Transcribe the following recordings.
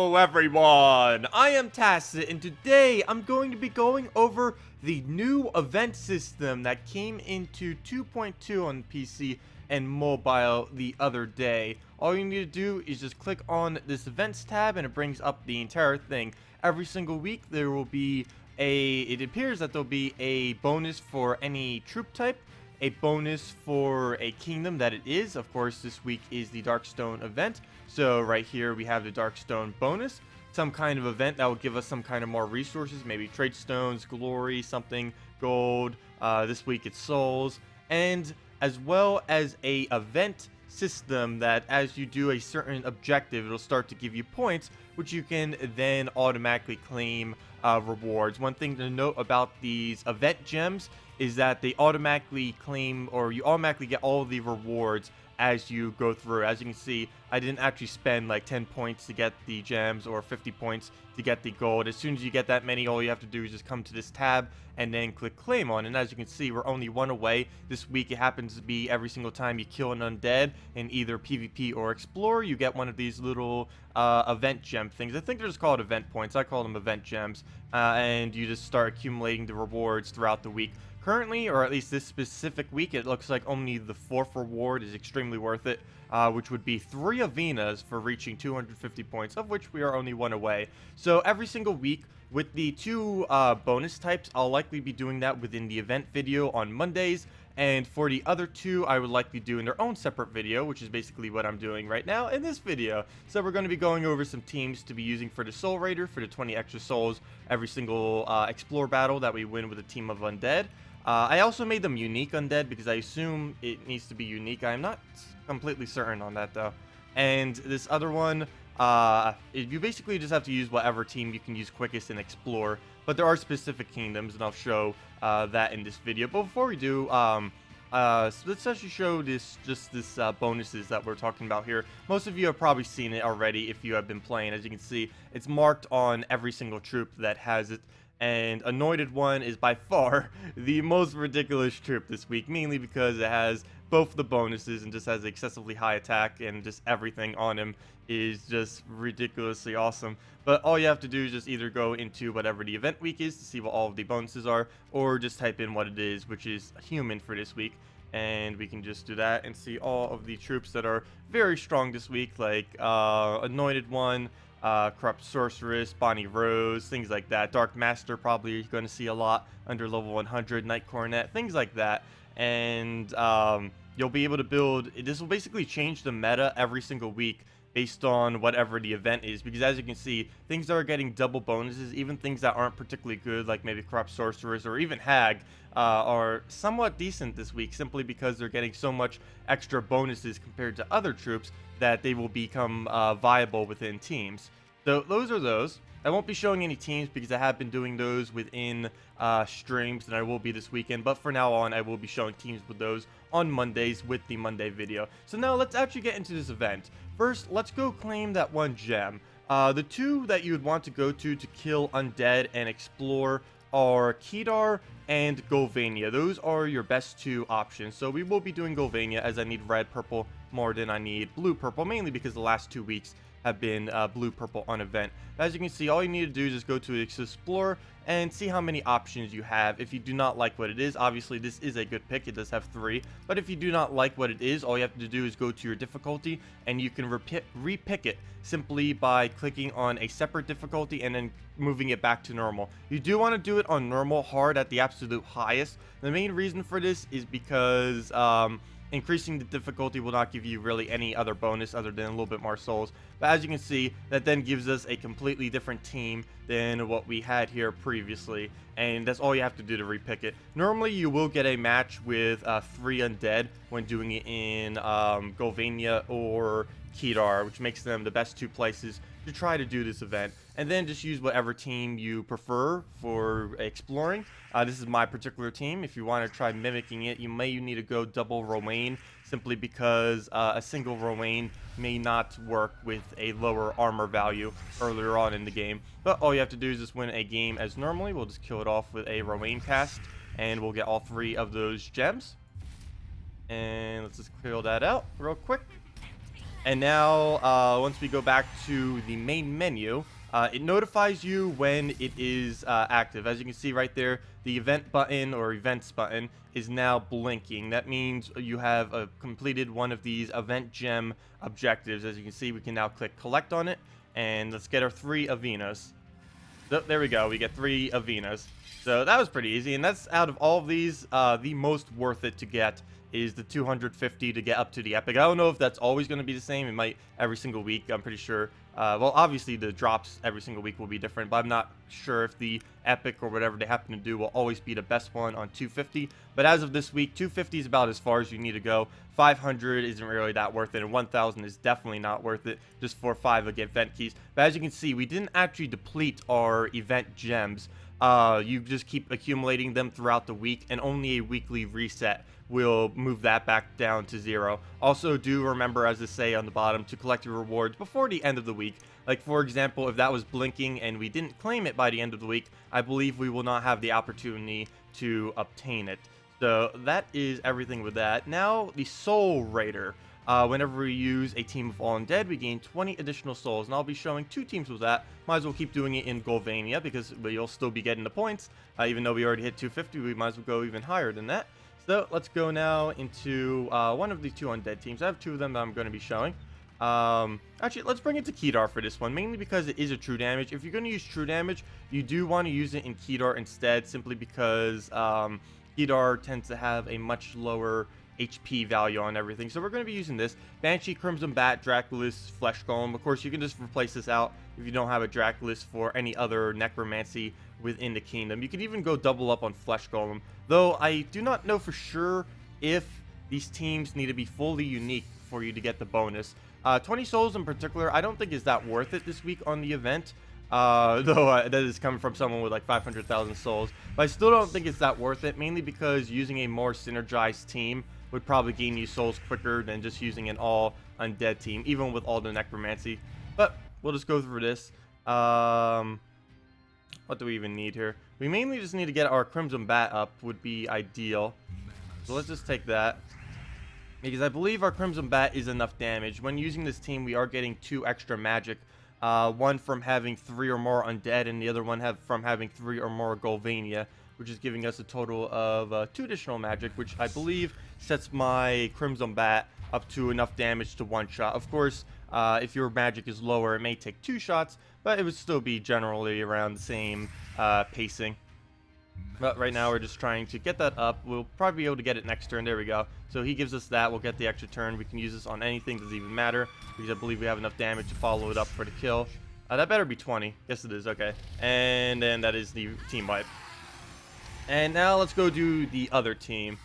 Hello everyone, I am Tacet, and today I'm going to be going over the new event system that came into 2.2 on PC and mobile the other day. All you need to do is just click on this events tab and it brings up the entire thing. Every single week there will be it appears that there'll be a bonus for any troop type, a bonus for a kingdom that it is. Of course, this week is the Darkstone event. So right here we have the Darkstone bonus, some kind of event that will give us some kind of more resources, maybe trade stones, glory, something, gold. This week it's souls, and as well as a event system that as you do a certain objective, it'll start to give you points, which you can then automatically claim rewards. One thing to note about these event gems is that they automatically claim, or you automatically get all of the rewards as you go through. As you can see, I didn't actually spend like 10 points to get the gems or 50 points to get the gold. As soon as you get that many, all you have to do is just come to this tab and then click claim on. And as you can see, we're only one away. This week it happens to be every single time you kill an undead in either PvP or Explore, you get one of these little event gem things. I think they're just called event points. I call them event gems. And you just start accumulating the rewards throughout the week. Currently, or at least this specific week, it looks like only the 4th reward is extremely worth it, which would be 3 Avenas for reaching 250 points, of which we are only 1 away. So every single week, with the 2 bonus types, I'll likely be doing that within the event video on Mondays, and for the other 2, I would likely do in their own separate video, which is basically what I'm doing right now in this video. So we're going to be going over some teams to be using for the Soul Raider, for the 20 extra souls, every single Explore battle that we win with a team of undead. I also made them unique undead because I assume it needs to be unique. I'm not completely certain on that though. And this other one, you basically just have to use whatever team you can use quickest and explore. But there are specific kingdoms, and I'll show that in this video. But before we do, so let's actually show this bonuses that we're talking about here. Most of you have probably seen it already if you have been playing. As you can see, it's marked on every single troop that has it. And Anointed One is by far the most ridiculous troop this week, mainly because it has both the bonuses and just has excessively high attack, and just everything on him is just ridiculously awesome. But all you have to do is just either go into whatever the event week is to see what all of the bonuses are, or just type in what it is, which is human for this week. And we can just do that and see all of the troops that are very strong this week, like Anointed One, Corrupt Sorceress, Bonnie Rose, things like that. Dark Master, probably you're going to see a lot under level 100, Knight Coronet, things like that. And you'll be able to build, this will basically change the meta every single week based on whatever the event is, because as you can see, things that are getting double bonuses, even things that aren't particularly good, like maybe Corrupt Sorceress or even Hag, are somewhat decent this week, simply because they're getting so much extra bonuses compared to other troops that they will become viable within teams. So those are those. I won't be showing any teams because I have been doing those within streams, and I will be this weekend. But for now on, I will be showing teams with those on Mondays with the Monday video. So now let's actually get into this event. First, let's go claim that 1 gem. The 2 that you would want to go to kill undead and explore are Kedar and Golvania. Those are your best 2 options. So we will be doing Golvania, as I need red purple more than I need blue purple, mainly because the last 2 weeks have been blue purple on event. But as you can see, all you need to do is just go to Explore and see how many options you have. If you do not like what it is, obviously this is a good pick, it does have 3, but if you do not like what it is, all you have to do is go to your difficulty, and you can repick it simply by clicking on a separate difficulty and then moving it back to normal. You do want to do it on normal hard at the absolute highest. The main reason for this is because increasing the difficulty will not give you really any other bonus other than a little bit more souls. But as you can see, that then gives us a completely different team than what we had here previously, and that's all you have to do to repick it. Normally you will get a match with 3 undead when doing it in Golvania or Kedar, which makes them the best 2 places to try to do this event. And then just use whatever team you prefer for exploring. This is my particular team. If you want to try mimicking it, you need to go double Romaine, simply because a single Romaine may not work with a lower armor value earlier on in the game. But all you have to do is just win a game as normally. We'll just kill it off with a Romaine cast, and we'll get all 3 of those gems. And let's just clear that out real quick. And now, once we go back to the main menu, it notifies you when it is active. As you can see right there, the event button or events button is now blinking. That means you have completed one of these event gem objectives. As you can see, we can now click collect on it, and let's get our 3 Avenas. So, there we go. We get 3 Avenas. So that was pretty easy, and that's out of all of these, the most worth it to get is the 250 to get up to the epic. I don't know if that's always going to be the same. It might every single week. I'm pretty sure. Well, obviously the drops every single week will be different, but I'm not sure if the epic or whatever they happen to do will always be the best one on 250. But as of this week, 250 is about as far as you need to go. 500 isn't really that worth it, and 1000 is definitely not worth it just for 5 event keys. But as you can see, we didn't actually deplete our event gems. You just keep accumulating them throughout the week, and only a weekly reset will move that back down to 0. Also, do remember, as they say on the bottom, to collect your rewards before the end of the week. Like, for example, if that was blinking and we didn't claim it by the end of the week, I believe we will not have the opportunity to obtain it. So that is everything with that. Now, the Soul Raider. Whenever we use a team of all undead, we gain 20 additional souls, and I'll be showing 2 teams with that. Might as well keep doing it in Golvania, because we'll still be getting the points. Even though we already hit 250, we might as well go even higher than that. So let's go now into one of the 2 undead teams. I have 2 of them that I'm going to be showing. Actually, let's bring it to Kedar for this one, mainly because it is a true damage. If you're going to use true damage, you do want to use it in Kedar instead, simply because Kedar tends to have a much lower HP value on everything. So we're going to be using this Banshee, Crimson Bat, Draculus, Flesh Golem. Of course, you can just replace this out if you don't have a Draculus for any other necromancy within the kingdom. You can even go double up on Flesh Golem, though I do not know for sure if these teams need to be fully unique for you to get the bonus. 20 souls in particular, I don't think is that worth it this week on the event. Though that is coming from someone with like 500,000 souls, but I still don't think it's that worth it, mainly because using a more synergized team would probably gain you souls quicker than just using an all undead team, even with all the necromancy. But we'll just go through this. What do we even need here? We mainly just need to get our Crimson Bat up, would be ideal. So let's just take that, because I believe our Crimson Bat is enough damage. When using this team, we are getting 2 extra magic. One from having 3 or more undead, and the other one from having 3 or more Golvania, which is giving us a total of 2 additional magic, which I believe sets my Crimson Bat up to enough damage to 1 shot. Of course, if your magic is lower, it may take 2 shots, but it would still be generally around the same pacing. But right now, we're just trying to get that up. We'll probably be able to get it next turn. There we go. So he gives us that. We'll get the extra turn. We can use this on anything. Doesn't even matter, because I believe we have enough damage to follow it up for the kill. That better be 20. Yes, it is. Okay. And then that is the team wipe. And now let's go do the other team.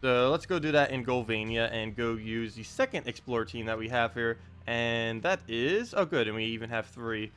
So let's go do that in Golvania and go use the second Explorer team that we have here. And that is... oh, good. And we even have 3.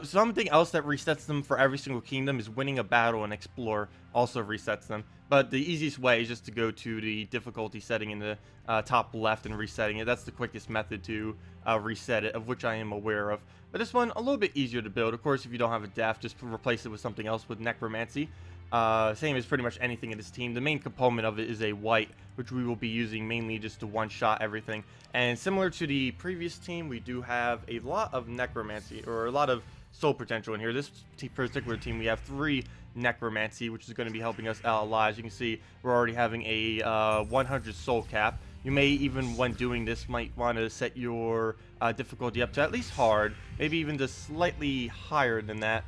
Something else that resets them for every single kingdom is winning a battle, and Explore also resets them. But the easiest way is just to go to the difficulty setting in the top left and resetting it. That's the quickest method to reset it, of which I am aware of. But this one, a little bit easier to build. Of course, if you don't have a death, just replace it with something else with necromancy. Same as pretty much anything in this team. The main component of it is a white, which we will be using mainly just to one-shot everything. And similar to the previous team, we do have a lot of necromancy, or a lot of soul potential in here. This particular team, we have 3 necromancy, which is going to be helping us out a lot. As you can see, we're already having a 100 soul cap. You may even, when doing this, might want to set your difficulty up to at least hard, maybe even just slightly higher than that,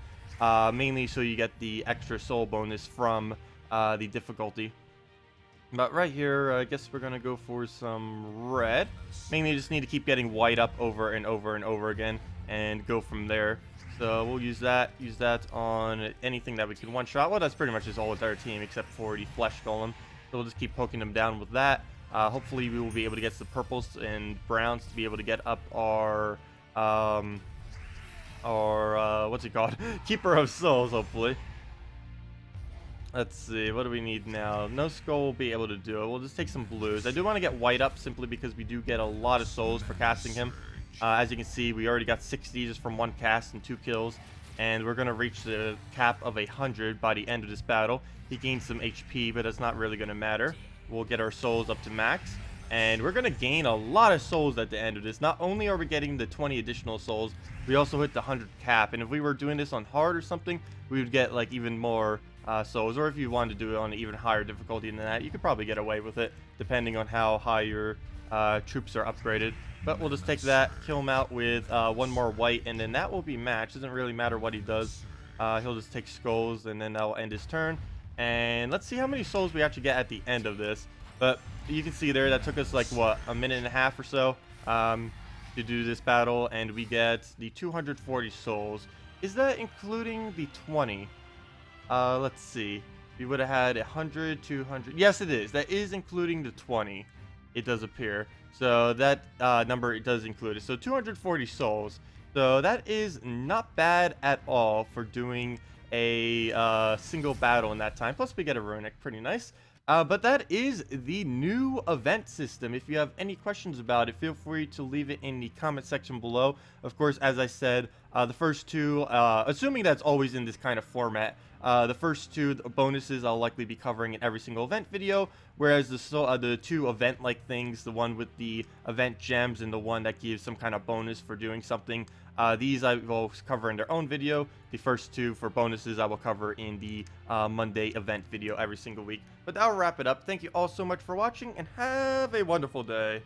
mainly so you get the extra soul bonus from the difficulty. But right here, I guess we're going to go for some red. Mainly just need to keep getting white up over and over and over again and go from there. So we'll use that on anything that we can one-shot. Well, that's pretty much just all with our team except for the Flesh Golem. So we'll just keep poking them down with that. Hopefully we will be able to get the purples and browns to be able to get up our what's it called? Keeper of Souls, hopefully. Let's see, what do we need now? No skull will be able to do it. We'll just take some blues. I do want to get white up simply because we do get a lot of souls for casting him. As you can see, we already got 60 just from 1 cast and 2 kills. And we're going to reach the cap of 100 by the end of this battle. He gains some HP, but that's not really going to matter. We'll get our souls up to max. And we're going to gain a lot of souls at the end of this. Not only are we getting the 20 additional souls, we also hit the 100 cap. And if we were doing this on hard or something, we would get like even more souls. Or if you wanted to do it on an even higher difficulty than that, you could probably get away with it, depending on how high your troops are upgraded. But we'll just take that, kill him out with one more white, and then that will be matched. Doesn't really matter what he does. He'll just take skulls, and then that'll end his turn. And let's see how many souls we actually get at the end of this. But you can see there that took us like what, a minute and a half or so to do this battle, and we get the 240 souls. Is that including the 20? Let's see. We would have had 100, 200. Yes, it is. That is including the 20. It does appear. So that number, it does include it. So 240 souls. So that is not bad at all for doing a single battle in that time. Plus we get a runic, pretty nice. But that is the new event system. If you have any questions about it, feel free to leave it in the comment section below. Of course, as I said, the first two, assuming that's always in this kind of format, the first two bonuses I'll likely be covering in every single event video, whereas the two event-like things, the one with the event gems and the one that gives some kind of bonus for doing something, these I will cover in their own video. The first two for bonuses I will cover in the Monday event video every single week. But that'll wrap it up. Thank you all so much for watching, and have a wonderful day.